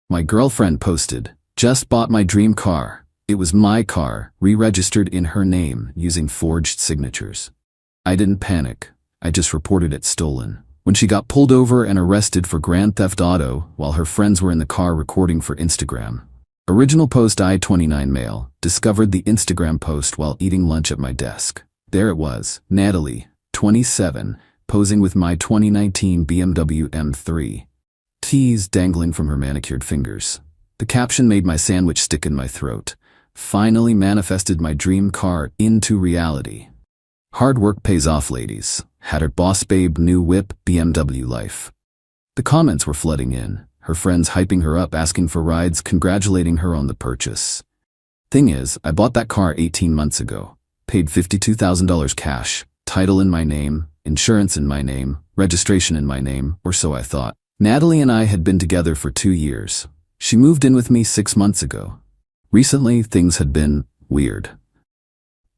My girlfriend posted, "Just bought my dream car." It was my car, re-registered in her name using forged signatures. I didn't panic. I just reported it stolen. When she got pulled over and arrested for grand theft auto while her friends were in the car recording for Instagram. Original post I-29 male, discovered the Instagram post while eating lunch at my desk. There it was, Natalie, 27, posing with my 2019 BMW M3. Teas dangling from her manicured fingers. The caption made my sandwich stick in my throat. Finally manifested my dream car into reality. Hard work pays off, ladies. Had her boss babe new whip, BMW life. The comments were flooding in, her friends hyping her up, asking for rides, congratulating her on the purchase. Thing is, I bought that car 18 months ago. Paid $52,000 cash, title in my name, insurance in my name, registration in my name, or so I thought. Natalie and I had been together for 2 years. She moved in with me 6 months ago. Recently, things had been weird.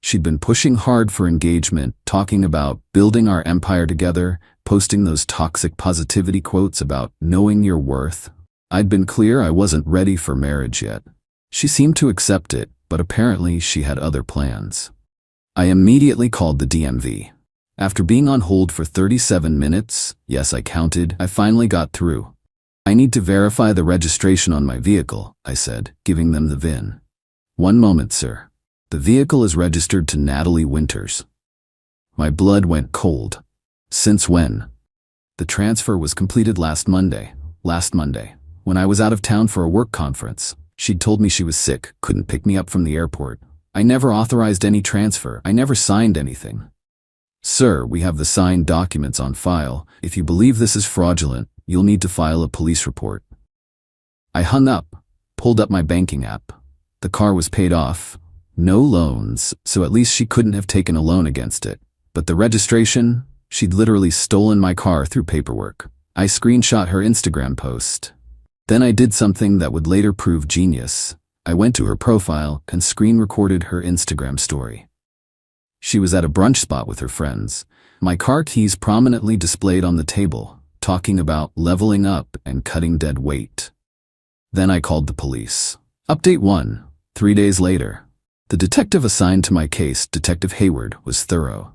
She'd been pushing hard for engagement, talking about building our empire together, posting those toxic positivity quotes about knowing your worth. I'd been clear I wasn't ready for marriage yet. She seemed to accept it, but apparently she had other plans. I immediately called the DMV. After being on hold for 37 minutes, yes, I counted, I finally got through. "I need to verify the registration on my vehicle," I said, giving them the VIN. "One moment, sir. The vehicle is registered to Natalie Winters." My blood went cold. Since when? The transfer was completed last Monday, when I was out of town for a work conference. She'd told me she was sick, couldn't pick me up from the airport. I never authorized any transfer. I never signed anything. "Sir, we have the signed documents on file. If you believe this is fraudulent, you'll need to file a police report." I hung up, pulled up my banking app. The car was paid off. No loans, so at least she couldn't have taken a loan against it. But the registration? She'd literally stolen my car through paperwork. I screenshot her Instagram post. Then I did something that would later prove genius. I went to her profile and screen recorded her Instagram story. She was at a brunch spot with her friends. My car keys prominently displayed on the table, talking about leveling up and cutting dead weight. Then I called the police. Update 1. 3 days later. The detective assigned to my case, Detective Hayward, was thorough.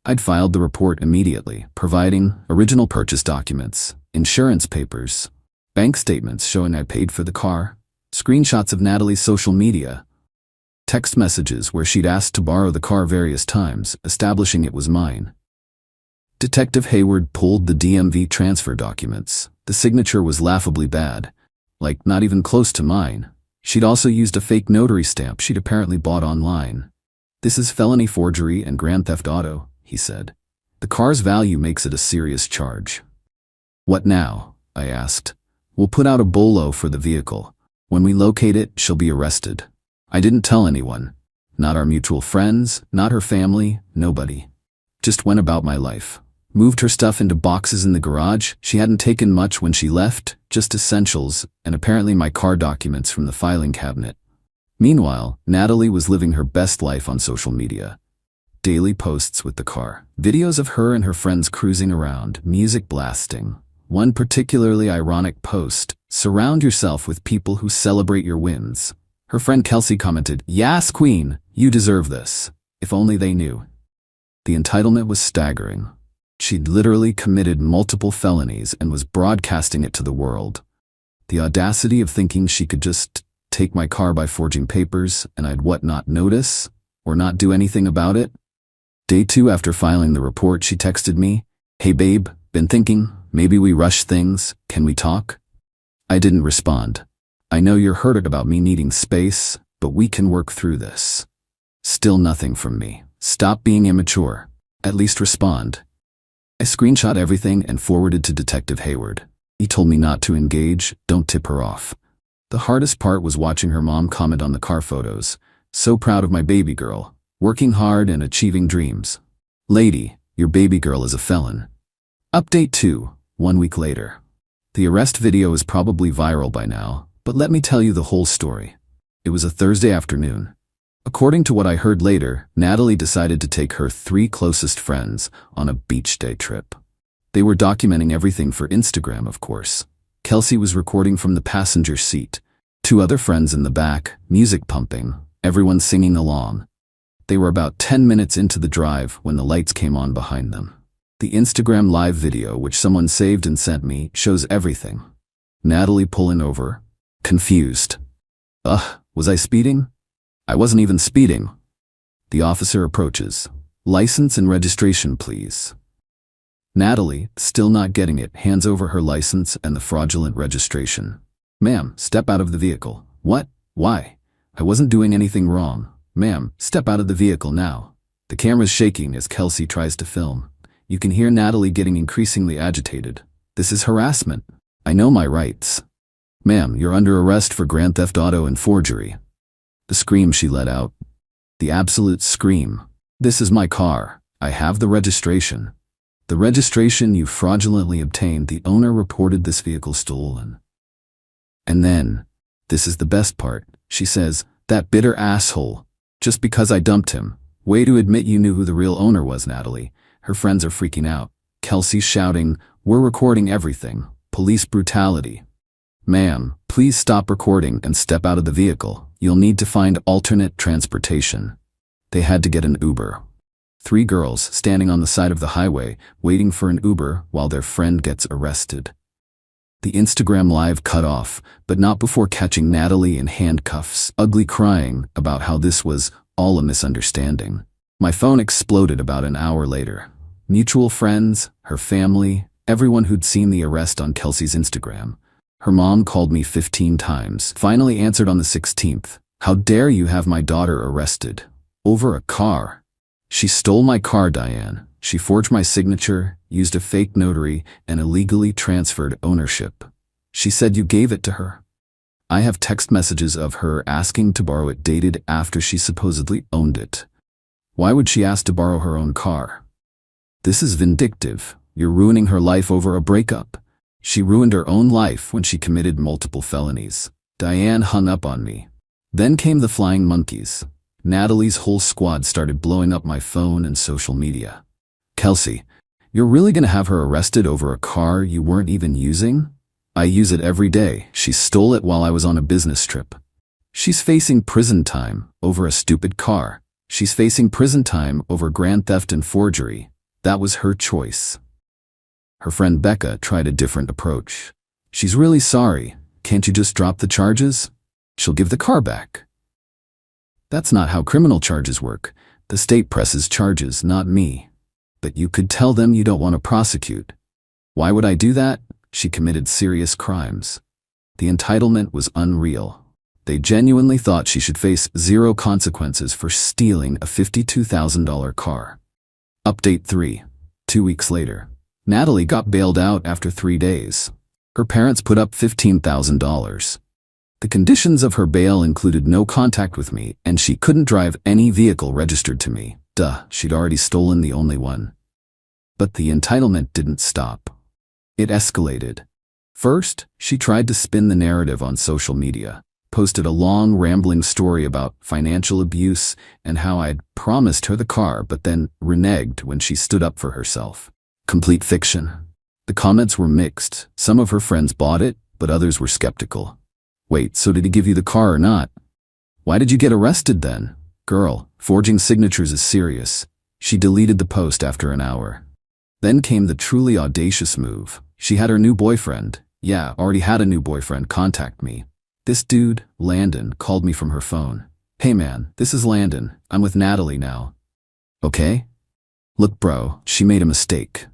I'd filed the report immediately, providing original purchase documents, insurance papers, bank statements showing I paid for the car, screenshots of Natalie's social media, text messages where she'd asked to borrow the car various times, establishing it was mine. Detective Hayward pulled the DMV transfer documents. The signature was laughably bad, like not even close to mine. She'd also used a fake notary stamp she'd apparently bought online. "This is felony forgery and grand theft auto," he said. "The car's value makes it a serious charge." "What now?" I asked. "We'll put out a bolo for the vehicle. When we locate it, she'll be arrested." I didn't tell anyone. Not our mutual friends, not her family, nobody. Just went about my life. Moved her stuff into boxes in the garage. She hadn't taken much when she left, just essentials, and apparently my car documents from the filing cabinet. Meanwhile, Natalie was living her best life on social media. Daily posts with the car, videos of her and her friends cruising around, music blasting. One particularly ironic post, "Surround yourself with people who celebrate your wins." Her friend Kelsey commented, "Yas, queen, you deserve this." If only they knew. The entitlement was staggering. She'd literally committed multiple felonies and was broadcasting it to the world. The audacity of thinking she could just take my car by forging papers and I'd not notice or not do anything about it. Day 2 after filing the report, she texted me, "Hey babe, been thinking, maybe we rush things, can we talk?" I didn't respond. "I know you're hurt about me needing space, but we can work through this." Still nothing from me. Stop being immature. At least respond. I screenshot everything and forwarded to Detective Hayward. He told me not to engage, don't tip her off. The hardest part was watching her mom comment on the car photos. "So proud of my baby girl, working hard and achieving dreams." "Lady, your baby girl is a felon." Update 2, 1 week later. The arrest video is probably viral by now, but let me tell you the whole story. It was a Thursday afternoon. According to what I heard later, Natalie decided to take her 3 closest friends on a beach day trip. They were documenting everything for Instagram, of course. Kelsey was recording from the passenger seat. 2 other friends in the back, music pumping, everyone singing along. They were about 10 minutes into the drive when the lights came on behind them. The Instagram live video, which someone saved and sent me, shows everything. Natalie pulling over, confused. Was I speeding? I wasn't even speeding. The officer approaches. License and registration, please. Natalie, still not getting it, hands over her license and the fraudulent registration. Ma'am, step out of the vehicle. What? Why? I wasn't doing anything wrong. Ma'am, step out of the vehicle now. The camera's shaking as Kelsey tries to film. You can hear Natalie getting increasingly agitated. This is harassment. I know my rights. Ma'am, you're under arrest for grand theft auto and forgery. The scream she let out. The absolute scream. This is my car. I have the registration. The registration you fraudulently obtained, the owner reported this vehicle stolen. And then, this is the best part, she says, that bitter asshole. Just because I dumped him. Way to admit you knew who the real owner was, Natalie. Her friends are freaking out. Kelsey's shouting, we're recording everything. Police brutality. Ma'am, please stop recording and step out of the vehicle. You'll need to find alternate transportation. They had to get an Uber. 3 girls standing on the side of the highway, waiting for an Uber while their friend gets arrested. The Instagram live cut off, but not before catching Natalie in handcuffs, ugly crying about how this was all a misunderstanding. My phone exploded about an hour later. Mutual friends, her family, everyone who'd seen the arrest on Kelsey's Instagram. Her mom called me 15 times, finally answered on the 16th. How dare you have my daughter arrested? Over a car. She stole my car, Diane. She forged my signature, used a fake notary, and illegally transferred ownership. She said you gave it to her. I have text messages of her asking to borrow it dated after she supposedly owned it. Why would she ask to borrow her own car? This is vindictive. You're ruining her life over a breakup. She ruined her own life when she committed multiple felonies. Diane hung up on me. Then came the flying monkeys. Natalie's whole squad started blowing up my phone and social media. Kelsey, you're really gonna have her arrested over a car you weren't even using? I use it every day. She stole it while I was on a business trip. She's facing prison time over a stupid car. She's facing prison time over grand theft and forgery. That was her choice. Her friend Becca tried a different approach. She's really sorry. Can't you just drop the charges? She'll give the car back. That's not how criminal charges work. The state presses charges, not me. But you could tell them you don't want to prosecute. Why would I do that? She committed serious crimes. The entitlement was unreal. They genuinely thought she should face 0 consequences for stealing a $52,000 car. Update 3. 2 weeks later. Natalie got bailed out after 3 days. Her parents put up $15,000. The conditions of her bail included no contact with me, and she couldn't drive any vehicle registered to me. Duh, she'd already stolen the only one. But the entitlement didn't stop. It escalated. First, she tried to spin the narrative on social media, posted a long, rambling story about financial abuse and how I'd promised her the car but then reneged when she stood up for herself. Complete fiction. The comments were mixed. Some of her friends bought it, but others were skeptical. Wait, so did he give you the car or not? Why did you get arrested then? Girl, forging signatures is serious. She deleted the post after an hour. Then came the truly audacious move. She had her new boyfriend, already had a new boyfriend, contact me. This dude, Landon, called me from her phone. Hey man, this is Landon. I'm with Natalie now. Okay? Look bro, she made a mistake.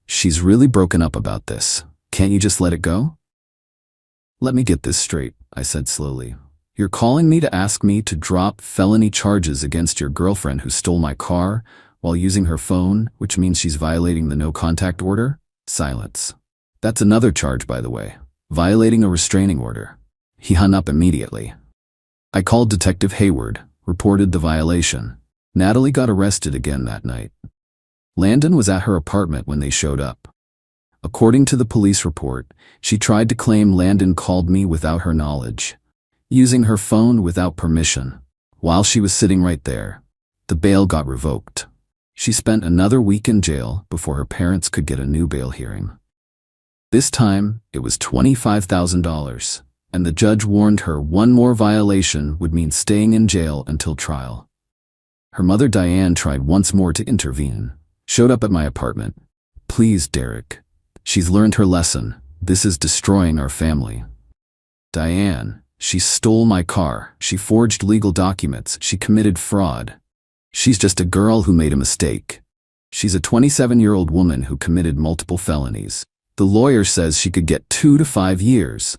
She's really broken up about this. Can't you just let it go? Let me get this straight, I said slowly. You're calling me to ask me to drop felony charges against your girlfriend who stole my car while using her phone, which means she's violating the no-contact order? Silence. That's another charge, by the way. Violating a restraining order. He hung up immediately. I called Detective Hayward, reported the violation. Natalie got arrested again that night. Landon was at her apartment when they showed up. According to the police report, she tried to claim Landon called me without her knowledge, using her phone without permission. While she was sitting right there, the bail got revoked. She spent another week in jail before her parents could get a new bail hearing. This time, it was $25,000, and the judge warned her one more violation would mean staying in jail until trial. Her mother Diane tried once more to intervene, showed up at my apartment. "Please, Derek. She's learned her lesson. This is destroying our family." "Diane, she stole my car. She forged legal documents. She committed fraud. She's just a girl who made a mistake. She's a 27-year-old woman who committed multiple felonies. The lawyer says she could get 2 to 5 years.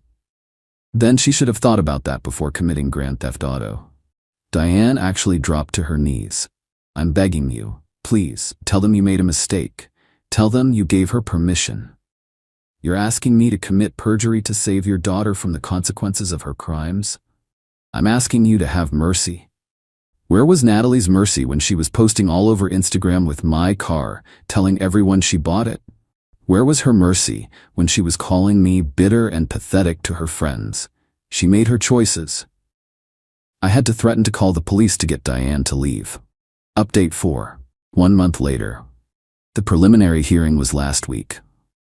Then she should have thought about that before committing grand theft auto." Diane actually dropped to her knees. "I'm begging you, please, tell them you made a mistake. Tell them you gave her permission. You're asking me to commit perjury to save your daughter from the consequences of her crimes? I'm asking you to have mercy." Where was Natalie's mercy when she was posting all over Instagram with my car, telling everyone she bought it? Where was her mercy when she was calling me bitter and pathetic to her friends? She made her choices. I had to threaten to call the police to get Diane to leave. Update 4. 1 month later. The preliminary hearing was last week.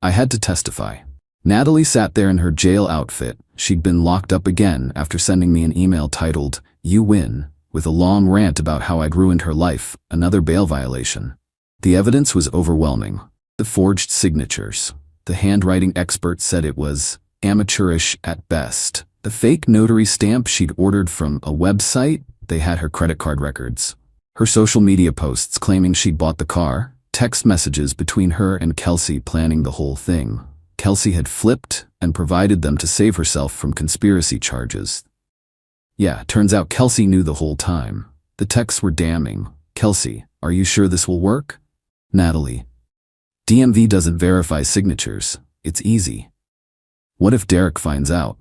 I had to testify. Natalie sat there in her jail outfit. She'd been locked up again after sending me an email titled, "You win," with a long rant about how I'd ruined her life, another bail violation. The evidence was overwhelming. The forged signatures. The handwriting expert said it was amateurish at best. The fake notary stamp she'd ordered from a website, they had her credit card records. Her social media posts claiming she'd bought the car, text messages between her and Kelsey planning the whole thing. Kelsey had flipped and provided them to save herself from conspiracy charges. Yeah, turns out Kelsey knew the whole time. The texts were damning. "Kelsey, are you sure this will work?" Natalie, "DMV doesn't verify signatures. It's easy." What if Derek finds out?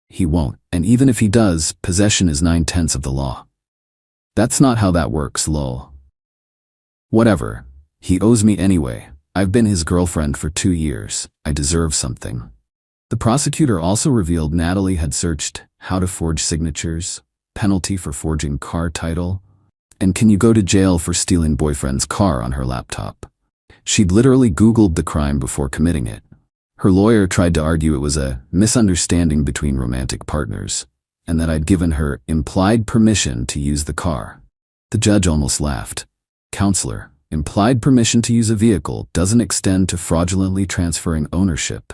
He won't, and even if he does, possession is 9/10 of the law. That's not how that works, lol. Whatever. He owes me anyway. I've been his girlfriend for 2 years. I deserve something. The prosecutor also revealed Natalie had searched how to forge signatures, penalty for forging car title, and can you go to jail for stealing boyfriend's car on her laptop. She'd literally Googled the crime before committing it. Her lawyer tried to argue it was a misunderstanding between romantic partners, and that I'd given her implied permission to use the car. The judge almost laughed. "Counselor, implied permission to use a vehicle doesn't extend to fraudulently transferring ownership."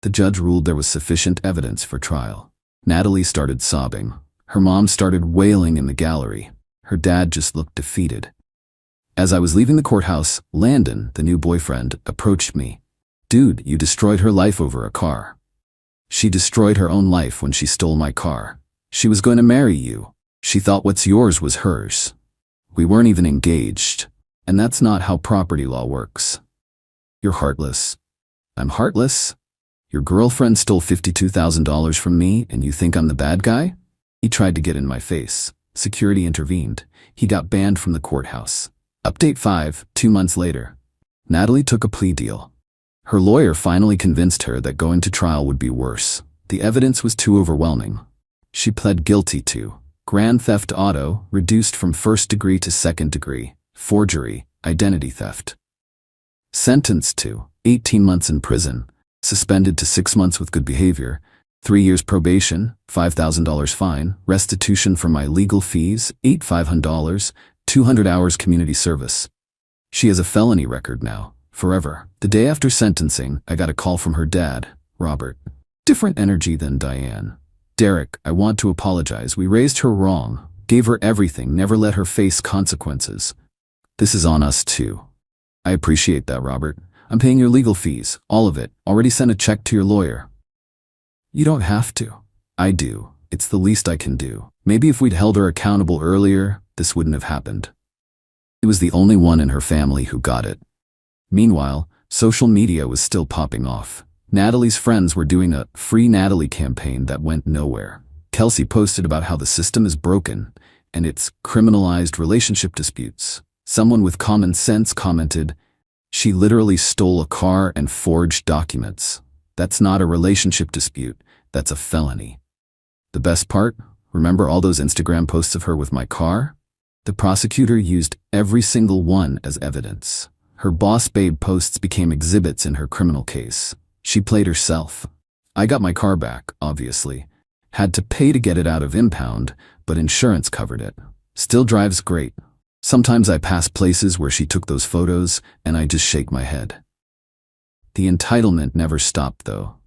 The judge ruled there was sufficient evidence for trial. Natalie started sobbing. Her mom started wailing in the gallery. Her dad just looked defeated. As I was leaving the courthouse, Landon, the new boyfriend, approached me. "Dude, you destroyed her life over a car. She destroyed her own life when she stole my car. She was going to marry you. She thought what's yours was hers. We weren't even engaged. And that's not how property law works. You're heartless." "I'm heartless? Your girlfriend stole $52,000 from me and you think I'm the bad guy?" He tried to get in my face. Security intervened. He got banned from the courthouse. Update 5, 2 months later. Natalie took a plea deal. Her lawyer finally convinced her that going to trial would be worse. The evidence was too overwhelming. She pled guilty to grand theft auto, reduced from first degree to second degree, forgery, identity theft. Sentenced to 18 months in prison, suspended to 6 months with good behavior, 3 years probation, $5,000 fine, restitution for my legal fees, $8,500, 200 hours community service. She has a felony record now, forever. The day after sentencing, I got a call from her dad, Robert. Different energy than Diane. "Derek, I want to apologize. We raised her wrong, gave her everything, never let her face consequences. This is on us too." "I appreciate that, Robert. I'm paying your legal fees, all of it. Already sent a check to your lawyer." "You don't have to." "I do. It's the least I can do. Maybe if we'd held her accountable earlier, this wouldn't have happened." It was the only one in her family who got it. Meanwhile, social media was still popping off. Natalie's friends were doing a Free Natalie campaign that went nowhere. Kelsey posted about how the system is broken, and it's criminalized relationship disputes. Someone with common sense commented, "She literally stole a car and forged documents. That's not a relationship dispute, that's a felony." The best part? Remember all those Instagram posts of her with my car? The prosecutor used every single one as evidence. Her boss babe posts became exhibits in her criminal case. She played herself. I got my car back, obviously. Had to pay to get it out of impound, but insurance covered it. Still drives great. Sometimes I pass places where she took those photos, and I just shake my head. The entitlement never stopped, though.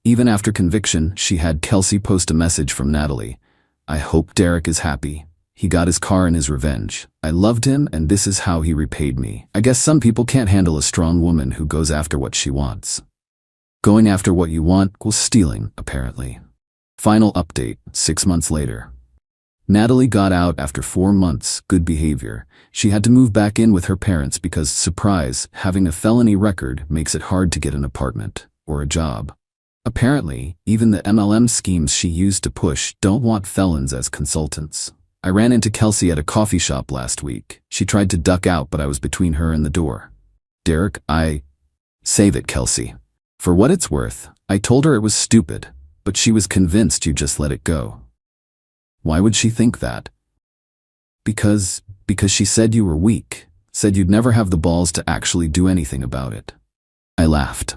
Even after conviction, she had Kelsey post a message from Natalie. "I hope Derek is happy. He got his car in his revenge. I loved him, and this is how he repaid me." I guess some people can't handle a strong woman who goes after what she wants. Going after what you want equals stealing, apparently. Final update, 6 months later. Natalie got out after 4 months, good behavior. She had to move back in with her parents because, surprise, having a felony record makes it hard to get an apartment or a job. Apparently, even the MLM schemes she used to push don't want felons as consultants. I ran into Kelsey at a coffee shop last week. She tried to duck out, but I was between her and the door. "Derek, Save it, Kelsey. For what it's worth, I told her it was stupid, but she was convinced you just let it go." Why would she think that? Because she said you were weak, said you'd never have the balls to actually do anything about it. I laughed.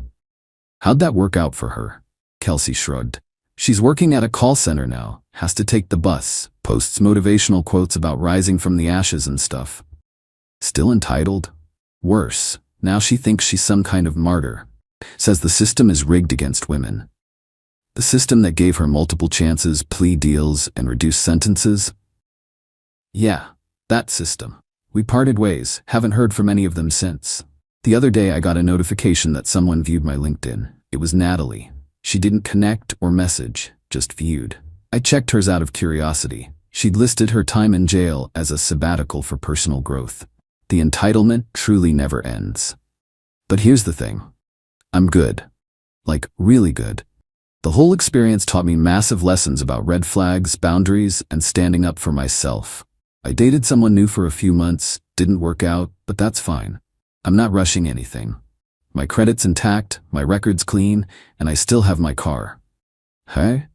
"How'd that work out for her?" Kelsey shrugged. "She's working at a call center now, has to take the bus, posts motivational quotes about rising from the ashes and stuff. Still entitled? Worse, now she thinks she's some kind of martyr. Says the system is rigged against women. The system that gave her multiple chances, plea deals, and reduced sentences? Yeah, that system. We parted ways, haven't heard from any of them since. The other day I got a notification that someone viewed my LinkedIn. It was Natalie. She didn't connect or message, just viewed. I checked hers out of curiosity. She'd listed her time in jail as a sabbatical for personal growth. The entitlement truly never ends. But here's the thing. I'm good. Like, really good. The whole experience taught me massive lessons about red flags, boundaries, and standing up for myself. I dated someone new for a few months, didn't work out, but that's fine. I'm not rushing anything. My credit's intact, my record's clean, and I still have my car. Hey?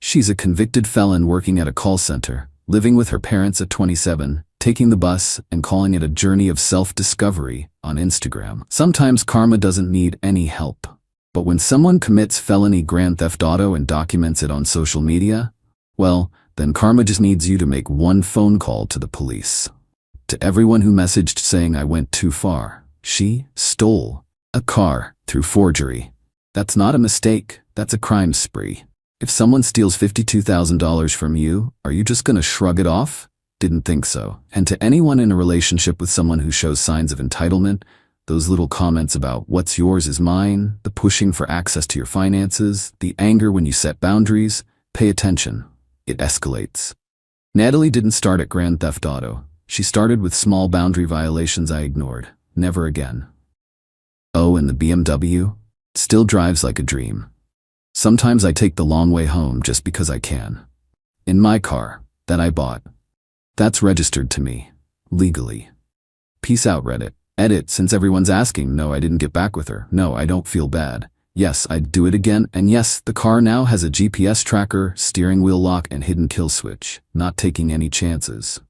She's a convicted felon working at a call center, living with her parents at 27, taking the bus, and calling it a journey of self-discovery on Instagram. Sometimes karma doesn't need any help. But when someone commits felony grand theft auto and documents it on social media, well, then karma just needs you to make one phone call to the police. To everyone who messaged saying I went too far, she stole a car through forgery. That's not a mistake, that's a crime spree. If someone steals $52,000 from you, are you just gonna shrug it off? Didn't think so. And to anyone in a relationship with someone who shows signs of entitlement, those little comments about what's yours is mine, the pushing for access to your finances, the anger when you set boundaries, pay attention. It escalates. Natalie didn't start at grand theft auto. She started with small boundary violations I ignored. Never again. Oh, and the BMW? Still drives like a dream. Sometimes I take the long way home just because I can. In my car, that I bought. That's registered to me. Legally. Peace out, Reddit. Edit, since everyone's asking. No, I didn't get back with her. No, I don't feel bad. Yes, I'd do it again. And yes, the car now has a GPS tracker, steering wheel lock, and hidden kill switch. Not taking any chances.